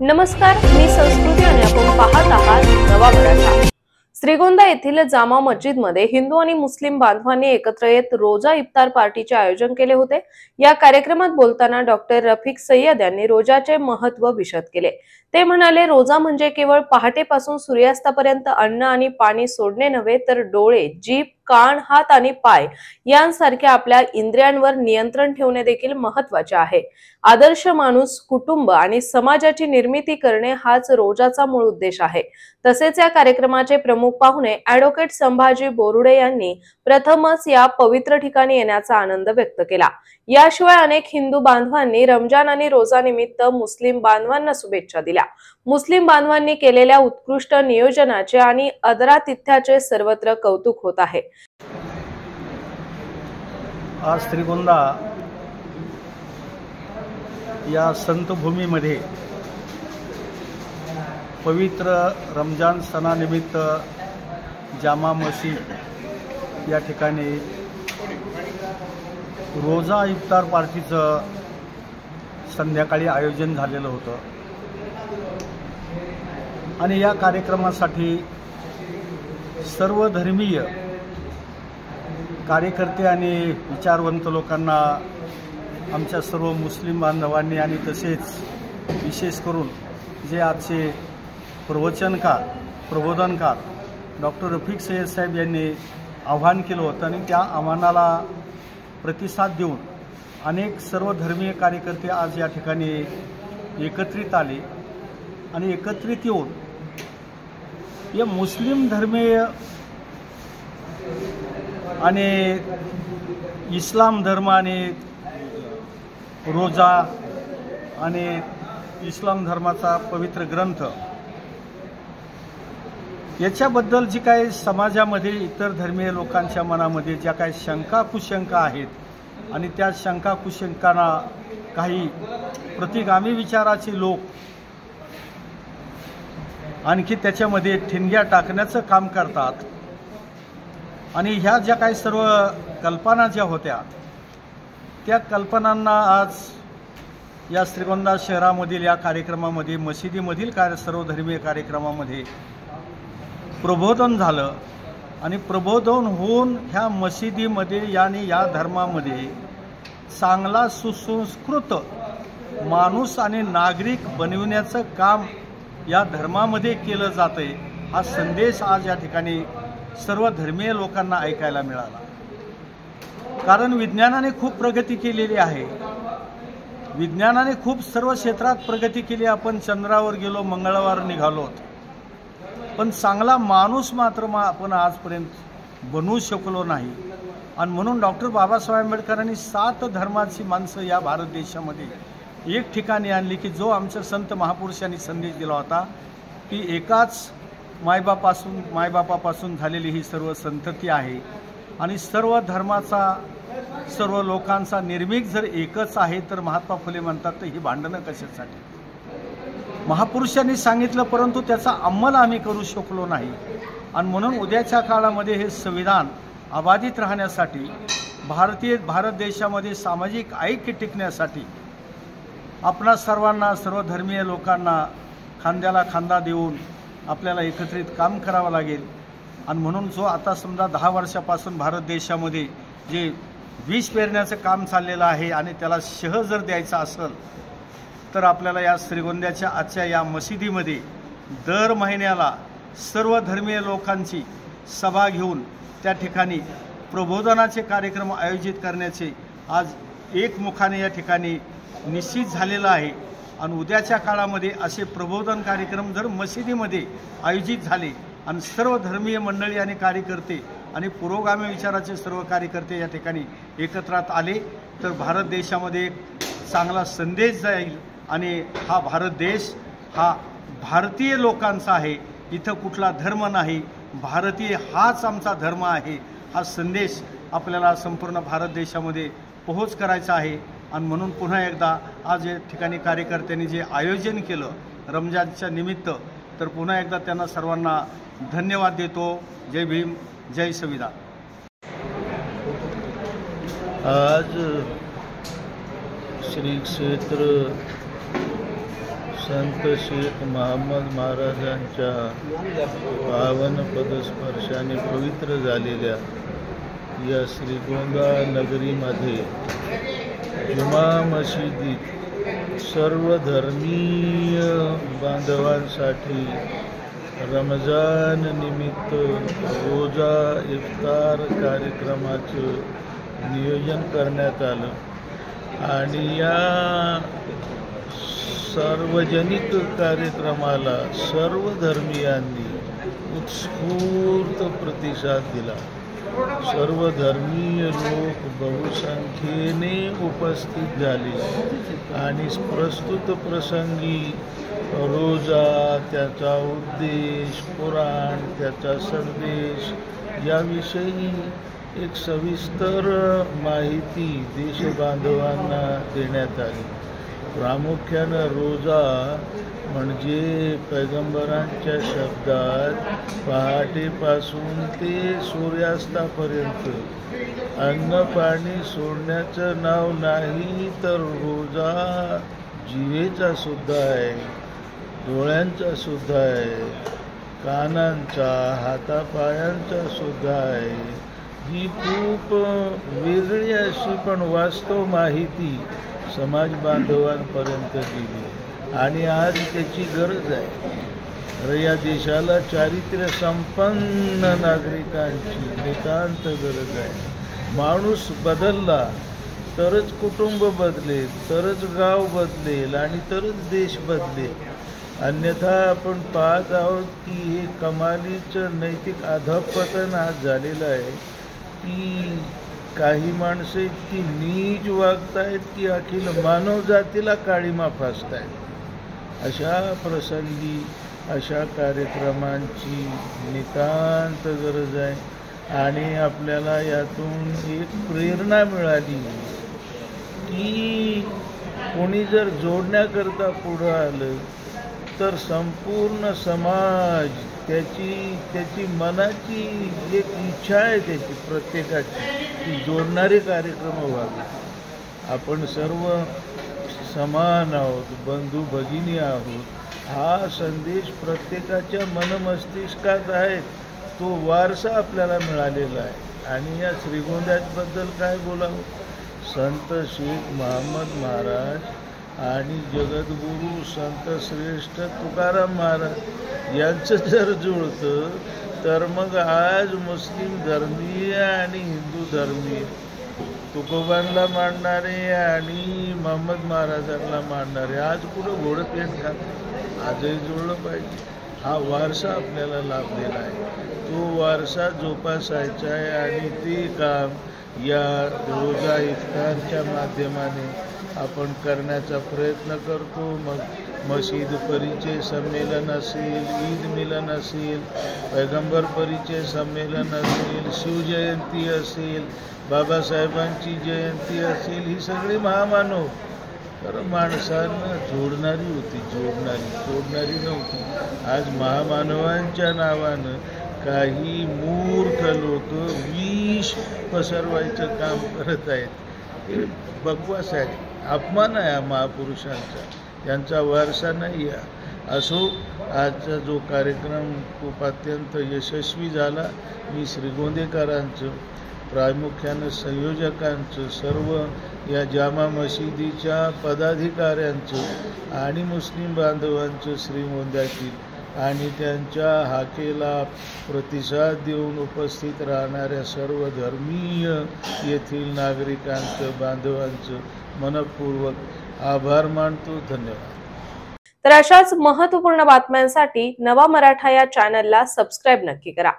नमस्कार, मी संस्कृती आणि आपण पाहत आहात नवा मराठा। श्रीगोंदा येथील जामा मस्जिदमध्ये हिंदू आणि मुस्लिम बांधवांनी एकत्र येत रोजा इफ्तार पार्टीचे आयोजन केले होते। या कार्यक्रमात बोलताना डॉक्टर रफिक सय्यद यांनी रोजाचे महत्त्व विशद केले। ते म्हणाले, रोजा म्हणजे केवळ पहाटेपासून सूर्यास्तापर्यंत अन्न आणि पाणी सोडणे नव्हे, तर डोळे, जीभ, कान, हात आणि पाय यांसारख्या आपल्या इंद्रियांवर नियंत्रण ठेवणे देखील महत्त्वाचे आहे। आदर्श माणूस, कुटुंब आणि समाजाची निर्मिती करणे हाच रोजाचा मूळ उद्देश आहे। तसेच या कार्यक्रमाचे प्रमुख पाहुणे ॲडव्होकेट संभाजी बोरुडे यांनी प्रथमच या पवित्र ठिकाणी येण्याचा आनंद व्यक्त केला। याशिवाय अनेक हिंदू बांधवांनी रमजान आणि रोजा निमित्त मुस्लिम बांधवांना शुभेच्छा दिल्या। मुस्लिम बांधवांनी केलेल्या उत्कृष्ट नियोजनाचे आणि आदरातिथ्याचे सर्वत्र कौतुक होत आहे। आज श्रीगोंदा या संतभूमीमध्ये पवित्र रमजान सणानिमित्त जामा मस्जिद या ठिकाणी रोजा इफ्तार पार्टीचं संध्याकाळी आयोजन झालेलं होतं आणि या कार्यक्रमासाठी सर्व धर्मीय कार्यकर्ते आणि विचारवंत लोकांना आमच्या सर्व मुस्लिम बांधवांनी आणि तसेच विशेष करून जे आजचे प्रबोधनकार डॉक्टर रफिक सय्यद साहेब यांनी आव्हान केलं होतं आणि त्या आव्हानाला प्रतिसाद देऊन अनेक सर्व धर्मीय कार्यकर्ते आज या ठिकाणी एकत्रित आले आणि एकत्रित येऊन या मुस्लिम धर्मीय आणि इस्लाम धर्म आणि रोजा आणि इस्लाम धर्माचा पवित्र ग्रंथ याच्याबद्दल जी काही समाजामध्ये इतर धर्मीय लोकांच्या मनामध्ये ज्या काही शंका कुशंका आहेत आणि त्या शंका कुशंकांना काही प्रतिगामी विचाराचे लोक आणखी त्याच्यामध्ये ठिणग्या टाकण्याचं काम करतात आणि ह्या ज्या काही सर्व कल्पना ज्या होत्या त्या कल्पनांना आज या श्रीगोंदा शहरामधील या कार्यक्रमामध्ये मशिदीमधील सर्व धर्मीय कार्यक्रमामध्ये प्रबोधन झालं आणि प्रबोधन होऊन ह्या मशिदीमध्ये आणि या धर्मामध्ये चांगला सुसंस्कृत माणूस आणि नागरिक बनविण्याचं काम या धर्मामध्ये केलं जातंय। हा संदेश आज या ठिकाणी सर्व धर्मीय लोकांना ऐकायला मिळाला। कारण विज्ञानाने खूप प्रगती केलेली आहे, विज्ञानाने खूप सर्व क्षेत्रात प्रगती केली। आपण चंद्रावर गेलो, मंगळवार निघालो, पण चांगला माणूस मात्र आपण आजपर्यंत बनवू शकलो नाही। आणि म्हणून डॉक्टर बाबासाहेब आंबेडकरांनी 7 धर्माची माणसं या भारत देशामध्ये एक ठिकाणी आणली की जो आमच्या संत महापुरुषांनी संदेश दिला होता की एकाच मायबापापासून झालेली ही सर्व संतती आहे आणि सर्व धर्माचा सर्व लोकांचा निर्मिक जर एकच आहे तर महात्मा फुले म्हणतात तर ही भांडणं कशासाठी। महापुरुषांनी सांगितलं परंतु त्याचा अंमल आम्ही करू शकलो नाही आणि म्हणून उद्याच्या काळामध्ये हे संविधान अबाधित राहण्यासाठी भारत देशामध्ये सामाजिक ऐक्य टिकण्यासाठी आपणा सर्वांना सर्व धर्मीय लोकांना खांद्याला खांदा देऊन आपल्याला एकत्रित काम करावं लागेल। आणि म्हणून जो आता समजा 10 वर्षापासून भारत देशामध्ये जे विष पेरण्याचं काम चाललेलं आहे आणि त्याला शह जर द्यायचा असेल तर आपल्याला या श्रीगोंद्याच्या आजच्या या मशिदीमध्ये दर महिन्याला सर्व धर्मीय लोकांची सभा घेऊन त्या ठिकाणी प्रबोधनाचे कार्यक्रम आयोजित करण्याचे आज एकमुखाने या ठिकाणी निश्चित झालेलं आहे। आणि उद्याच्या काळामध्ये असे प्रबोधन कार्यक्रम जर मशिदीमध्ये आयोजित झाले आणि सर्व धर्मीय मंडळी आणि कार्यकर्ते आणि पुरोगामी विचाराचे सर्व कार्यकर्ते या ठिकाणी एकत्रात आले तर भारत देशामध्ये एक चांगला संदेश जाईल आणि हा भारत देश हा भारतीय लोकांचा आहे, इथं कुठला धर्म नाही, भारतीय हाच आमचा धर्म आहे, हा संदेश आपल्याला संपूर्ण भारत देशामध्ये पोहोच करायचा आहे। आणि म्हणून पुन्हा एकदा आज या ठिकाणी कार्यकर्त्यांनी जे आयोजन केलं रमजानच्या निमित्त तर पुन्हा एकदा त्यांना सर्वांना धन्यवाद देतो। जय भीम, जय संविधान। आज श्री क्षेत्र संत शेख महम्मद महाराजांच्या पावन पदस्पर्शाने पवित्र झालेल्या या श्रीगोंदा नगरीमध्ये जुमा मशिदीत सर्व धर्मीय बांधवांसाठी रमजान निमित्त रोजा इफ्तार कार्यक्रमाचं नियोजन करण्यात आलं आणि या सार्वजनिक कार्यक्रमाला सर्व धर्मीयांनी उत्स्फूर्त प्रतिसाद दिला. सर्व धर्मीय लोक बहुसंख्येने उपस्थित झाले आणि प्रस्तुत प्रसंगी रोजा, त्याचा उद्देश, कुराण, त्याचा संदेश याविषयी एक सविस्तर माहिती देशबांधवांना देण्यात आली. प्रामुख्यानं रोजा म्हणजे पैगंबरांच्या शब्दात पहाटेपासून ते सूर्यास्तापर्यंत अन्न पाणी सोडण्याचं नाव नाही, तर रोजा जिवेचा सुद्धा आहे, डोळ्यांचा सुद्धा आहे, कानांचा, हातापायांचा सुद्धा आहे. ही खूप वेगळी अशी पण वास्तव माहिती समाज बांधवांपर्यंत गेली आणि आज त्याची गरज आहे. तर या देशाला चारित्र्य संपन्न नागरिकांची नितांत गरज आहे. माणूस बदलला तरच कुटुंब बदलेल, तरच गाव बदलेल आणि तरच देश बदलेल. अन्यथा आपण पाहत आहोत की हे कमालीचं नैतिक अधःपतन आज झालेलं आहे की काही माणसं इतकी नीच वागतायत की अखिल मानव जातीला काळीमा फासतायत. अशा प्रसंगी अशा कार्यक्रमांची नितांत गरज आहे आणि आपल्याला यातून एक प्रेरणा मिळाली की कोणी जर जोडण्याकरता पुढं आलं तर संपूर्ण समाज त्याची मनाची एक इच्छा आहे त्याची प्रत्येकाची की जोडणारे कार्यक्रम व्हावे. आपण सर्व समान आहोत, बंधू भगिनी आहोत. हा संदेश प्रत्येकाच्या मनमस्तिष्कात आहे. तो वारसा आपल्याला मिळालेला आहे. आणि या श्रीगोंद्याबद्दल काय बोलावं. संत शेख महम्मद महाराज आणि जगद्गुरू संत श्रेष्ठ तुकाराम महाराज यांचं जर जुळतं तर मग आज मुस्लिम धर्मीय आणि हिंदू धर्मीय, तुकोबांना मानणारे आणि महम्मद महाराजांना मानणारे आज कुठं घोडं पेट खात. आजही जुळलं पाहिजे. हा वारसा आपल्याला लाभलेला आहे. तो वारसा जोपासायचा आहे आणि ते काम या रोजा इफ्तारच्या माध्यमाने आपण करण्याचा प्रयत्न करतो. मग मशीद परिचय संमेलन असेल, ईद मिलन असेल, पैगंबर परिचय संमेलन असेल, शिवजयंती असेल, बाबासाहेबांची जयंती असेल, ही सगळी महामानव तर माणसांना जोडणारी होती, तोडणारी नव्हती. आज महामानवांच्या नावानं काही मूर्ख लोक विष पसरवायचं काम करत आहेत. हे बकवास आहे, अपमान आहे महापुरुषांचा. यांचा वारसा नाही आहे. असो, आजचा जो कार्यक्रम खूप अत्यंत यशस्वी झाला. मी श्रीगोंदेकरांचं, प्रामुख्यानं संयोजकांचं, सर्व या जामा मशिदीच्या पदाधिकाऱ्यांचं आणि मुस्लिम बांधवांचं श्रीगोंद्यातील आणि त्यांच्या हाकेला प्रतिसाद देऊन उपस्थित राहणाऱ्या सर्व धर्मीय येथील नागरिकांचं, बांधवांचं मनपूर्वक आभार मानतो. धन्यवाद. तर अशाच महत्त्वपूर्ण बातम्यांसाठी नवा मराठा या चॅनलला सबस्क्राईब नक्की करा.